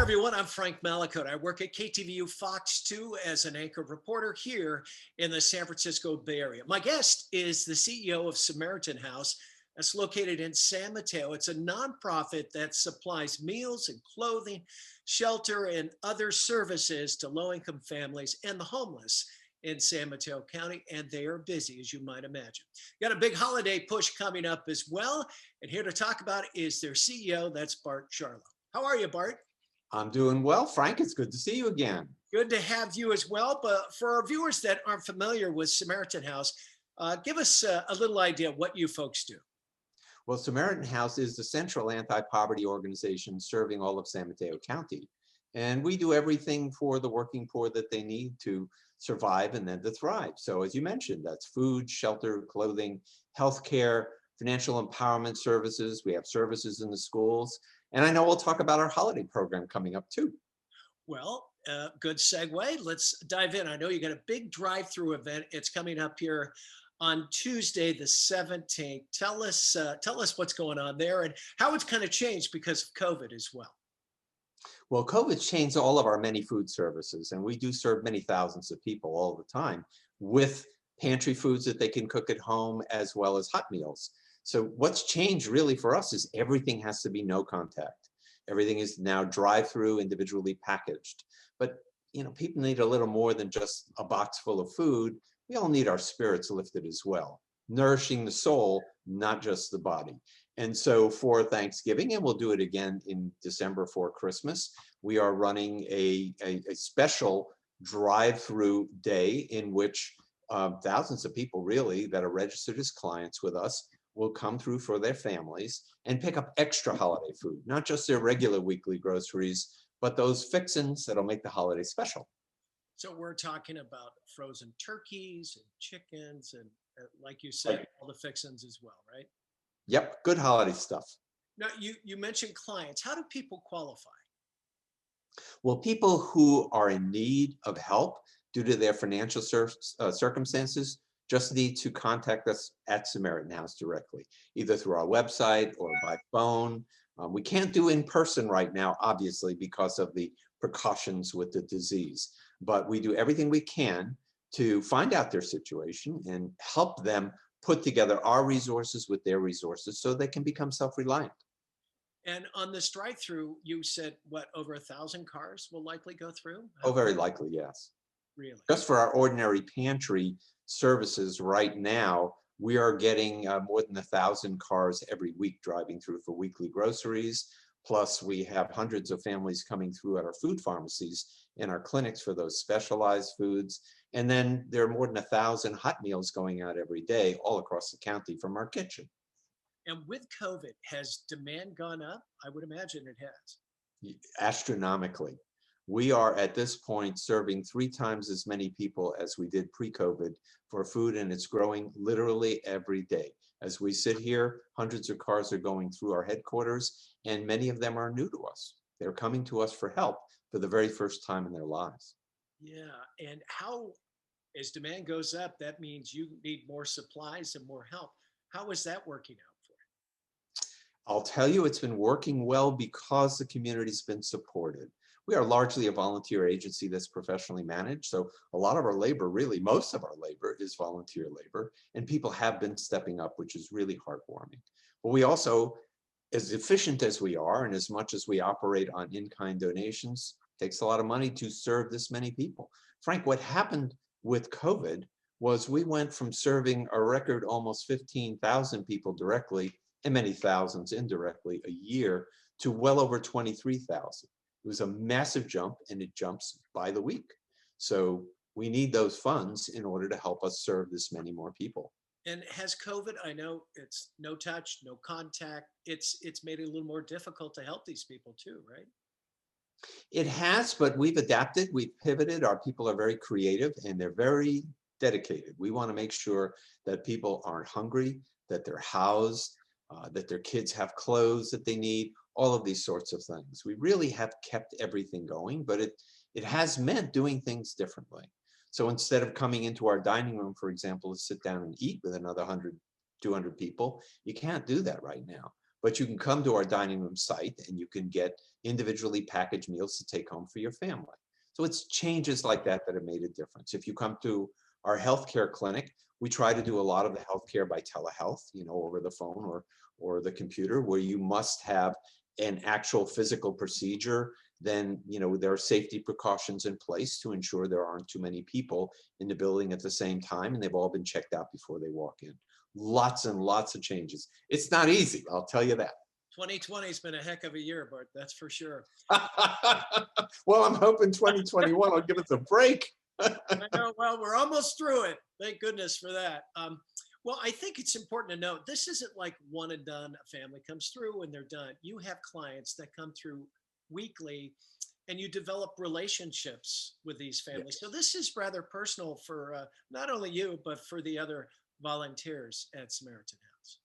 everyone, I'm Frank Mallicoat. I work at KTVU Fox 2 as an anchor reporter here in the San Francisco Bay Area. My guest is the CEO of Samaritan House that's located in San Mateo. It's a nonprofit that supplies meals and clothing, shelter, and other services to low-income families and the homeless in San Mateo County, and they are busy, as you might imagine. Got a big holiday push coming up as well, and here to talk about it is their CEO, that's Bart Charlow. How are you, Bart? I'm doing well, Frank. It's good to see you again. Good to have you as well. But for our viewers that aren't familiar with Samaritan House, give us a little idea of what you folks do. Well, Samaritan House is the central anti-poverty organization serving all of San Mateo County. And we do everything for the working poor that they need to survive and then to thrive. So as you mentioned, that's food, shelter, clothing, healthcare, financial empowerment services. We have services in the schools. And I know we'll talk about our holiday program coming up too. Well, good segue. Let's dive in. I know you got a big drive-through event. It's coming up here on Tuesday, the 17th. Tell us what's going on there and how it's kind of changed because of COVID as well. Well, COVID's changed all of our many food services, and we do serve many thousands of people all the time with pantry foods that they can cook at home as well as hot meals. So what's changed really for us is everything has to be no contact. Everything is now drive-through, individually packaged. But people need a little more than just a box full of food. We all need our spirits lifted as well, nourishing the soul, not just the body. And so for Thanksgiving, and we'll do it again in December for Christmas, we are running a special drive-through day in which thousands of people really that are registered as clients with us will come through for their families and pick up extra holiday food, not just their regular weekly groceries, but those fixins that'll make the holiday special. So we're talking about frozen turkeys and chickens and like you said, all the fixins as well, right? Yep, good holiday stuff. Now, you mentioned clients. How do people qualify? Well, people who are in need of help due to their financial circumstances just need to contact us at Samaritan House directly, either through our website or by phone. We can't do in person right now, obviously, because of the precautions with the disease, but we do everything we can to find out their situation and help them put together our resources with their resources so they can become self-reliant. And on this drive-through, you said, what, over 1,000 cars will likely go through? Oh, very likely, yes. Really? Just for our ordinary pantry services right now, we are getting more than 1,000 cars every week driving through for weekly groceries. Plus, we have hundreds of families coming through at our food pharmacies and our clinics for those specialized foods. And then there are more than 1,000 hot meals going out every day all across the county from our kitchen. And with COVID, has demand gone up? I would imagine it has. Astronomically. We are at this point serving 3 times as many people as we did pre-COVID for food, and it's growing literally every day. As we sit here, hundreds of cars are going through our headquarters, and many of them are new to us. They're coming to us for help for the very first time in their lives. Yeah, and how, as demand goes up, that means you need more supplies and more help. How is that working out for you? I'll tell you, it's been working well because the community's been supported. We are largely a volunteer agency that's professionally managed. So a lot of our labor, really most of our labor, is volunteer labor, and people have been stepping up, which is really heartwarming. But we also, as efficient as we are, and as much as we operate on in-kind donations, takes a lot of money to serve this many people. Frank, what happened with COVID was we went from serving a record almost 15,000 people directly and many thousands indirectly a year to well over 23,000. It was a massive jump, and it jumps by the week. So we need those funds in order to help us serve this many more people. And has COVID, I know it's no touch, no contact, it's made it a little more difficult to help these people too, right? It has, but we've adapted, we've pivoted. Our people are very creative and they're very dedicated. We want to make sure that people aren't hungry, that they're housed, that their kids have clothes that they need, all of these sorts of things. We really have kept everything going, but it has meant doing things differently. So instead of coming into our dining room, for example, to sit down and eat with another 100, 200 people, you can't do that right now. but you can come to our dining room site and you can get individually packaged meals to take home for your family. So it's changes like that that have made a difference. If you come to our healthcare clinic, we try to do a lot of the healthcare by telehealth, over the phone or the computer, where you must have an actual physical procedure. Then, there are safety precautions in place to ensure there aren't too many people in the building at the same time, and they've all been checked out before they walk in. Lots and lots of changes. It's not easy, I'll tell you that. 2020 has been a heck of a year, Bart, that's for sure. Well, I'm hoping 2021 will give us a break. I know, well, we're almost through it. Thank goodness for that. Well, I think it's important to note, this isn't like one and done. A family comes through and they're done. You have clients that come through weekly and you develop relationships with these families. So this is rather personal for not only you, but for the other volunteers at Samaritan House.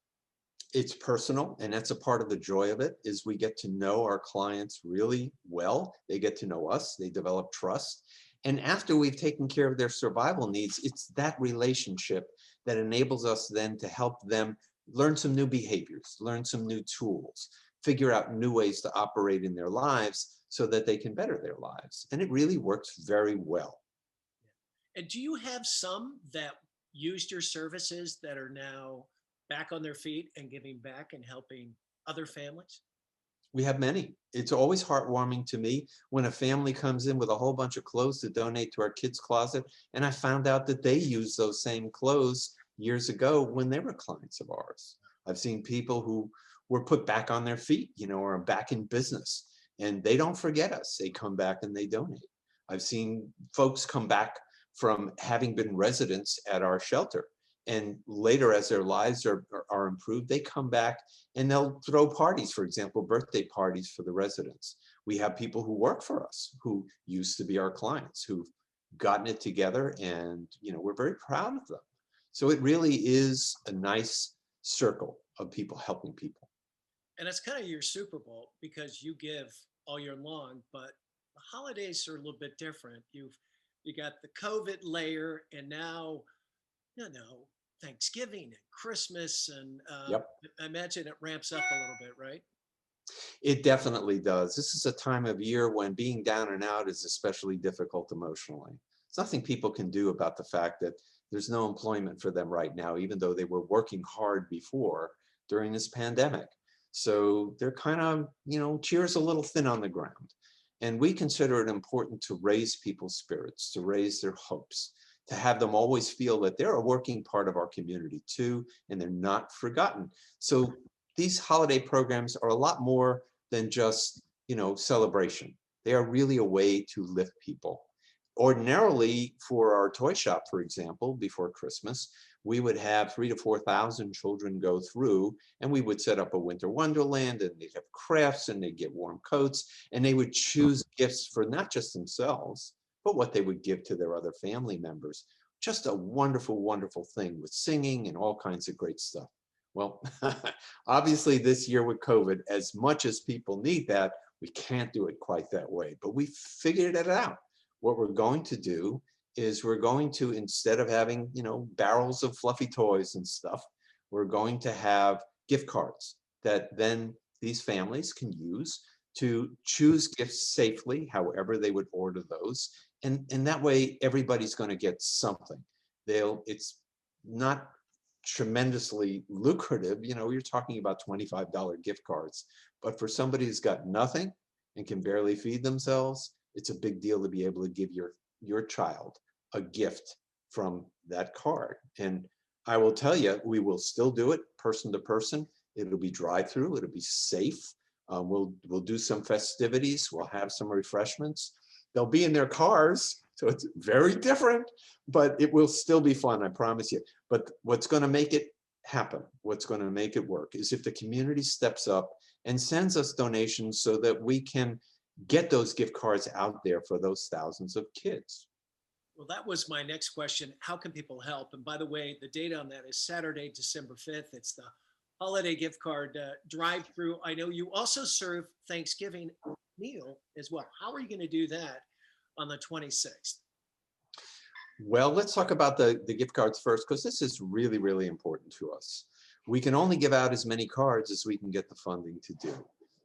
It's personal, and that's a part of the joy of it, is we get to know our clients really well. They get to know us, they develop trust. And after we've taken care of their survival needs, it's that relationship that enables us then to help them learn some new behaviors, learn some new tools, figure out new ways to operate in their lives so that they can better their lives. And it really works very well. And do you have some that used your services that are now back on their feet and giving back and helping other families? We have many. It's always heartwarming to me when a family comes in with a whole bunch of clothes to donate to our kids' closet, and I found out that they used those same clothes years ago when they were clients of ours. I've seen people who were put back on their feet, or are back in business, and they don't forget us. They come back and they donate. I've seen folks come back from having been residents at our shelter, and later, as their lives are improved, they come back and they'll throw parties, for example, birthday parties for the residents. We have people who work for us who used to be our clients, who've gotten it together, and we're very proud of them. So it really is a nice circle of people helping people. And it's kind of your Super Bowl because you give all year long, but the holidays are a little bit different. You got the COVID layer, and now, Thanksgiving and Christmas, and Yep. I imagine it ramps up a little bit, right? It definitely does. This is a time of year when being down and out is especially difficult emotionally. There's nothing people can do about the fact that there's no employment for them right now, even though they were working hard before during this pandemic. So they're kind of, cheers a little thin on the ground. And we consider it important to raise people's spirits, to raise their hopes, to have them always feel that they're a working part of our community too, and they're not forgotten. So these holiday programs are a lot more than just, celebration. They are really a way to lift people. Ordinarily, for our toy shop, for example, before Christmas, we would have 3,000 to 4,000 children go through, and we would set up a winter wonderland, and they'd have crafts, and they'd get warm coats, and they would choose gifts for not just themselves, but what they would give to their other family members. Just a wonderful, wonderful thing with singing and all kinds of great stuff. Well, obviously this year with COVID, as much as people need that, we can't do it quite that way, but we figured it out. What we're going to do is we're going to, instead of having, barrels of fluffy toys and stuff, we're going to have gift cards that then these families can use to choose gifts safely, however they would order those. And that way, everybody's going to get something. It's not tremendously lucrative. You're talking about $25 gift cards. But for somebody who's got nothing and can barely feed themselves, it's a big deal to be able to give your child a gift from that card. And I will tell you, we will still do it person to person. It'll be drive-through. It'll be safe. We'll do some festivities. We'll have some refreshments. They'll be in their cars, so it's very different, but it will still be fun, I promise you. But what's going to make it happen, what's going to make it work, is if the community steps up and sends us donations so that we can get those gift cards out there for those thousands of kids. Well, that was my next question. How can people help? And by the way, the date on that is Saturday, December 5th. It's the holiday gift card drive-through. I know you also serve Thanksgiving meal as well. How are you going to do that on the 26th? Well, let's talk about the gift cards first, because this is really, really important to us. we can only give out as many cards as we can get the funding to do.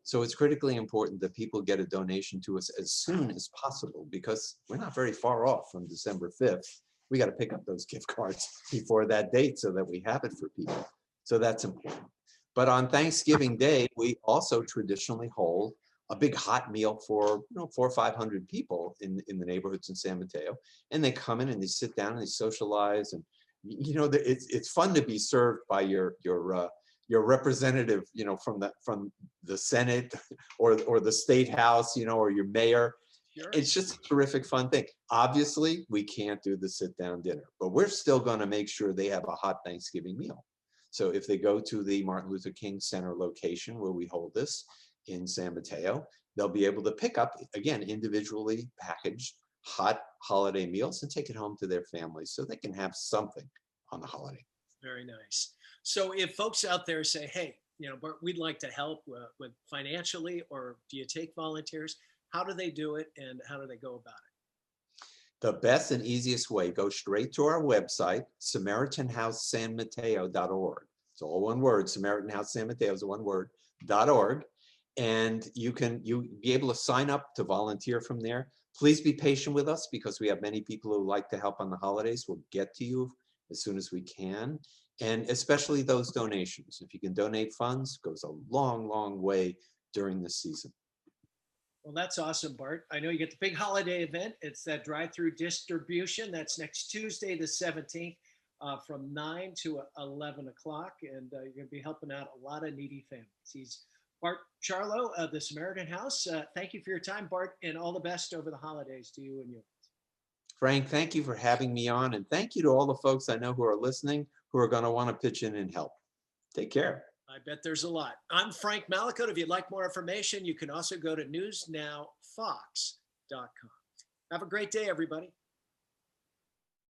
So it's critically important that people get a donation to us as soon as possible, because we're not very far off from December 5th. We got to pick up those gift cards before that date so that we have it for people. So that's important. But on Thanksgiving Day, we also traditionally hold a big hot meal for 400 or 500 people in the neighborhoods in San Mateo. And they come in and they sit down and they socialize. And it's fun to be served by your representative, from the Senate or the State House, or your mayor. Sure. It's just a terrific fun thing. Obviously, we can't do the sit-down dinner, but we're still going to make sure they have a hot Thanksgiving meal. So if they go to the Martin Luther King Center location where we hold this in San Mateo, they'll be able to pick up, again, individually packaged hot holiday meals and take it home to their families so they can have something on the holiday. Very nice. So if folks out there say, hey, Bart, we'd like to help with financially, or do you take volunteers? How do they do it, and how do they go about it? The best and easiest way, go straight to our website, SamaritanHouseSanMateo.org. It's all one word. Samaritan House San Mateo is one word, .org. And you'll be able to sign up to volunteer from there. Please be patient with us, because we have many people who like to help on the holidays. We'll get to you as soon as we can. And especially those donations. If you can donate funds, it goes a long, long way during the season. Well, that's awesome, Bart. I know you get the big holiday event. It's that drive-through distribution. That's next Tuesday, the 17th, from 9 to 11 o'clock. And you're going to be helping out a lot of needy families. He's Bart Charlow of the Samaritan House. Thank you for your time, Bart, and all the best over the holidays to you and yours. Frank, thank you for having me on. And thank you to all the folks I know who are listening, who are going to want to pitch in and help. Take care. I bet there's a lot. I'm Frank Mallicoat. If you'd like more information, you can also go to newsnowfox.com. Have a great day, everybody.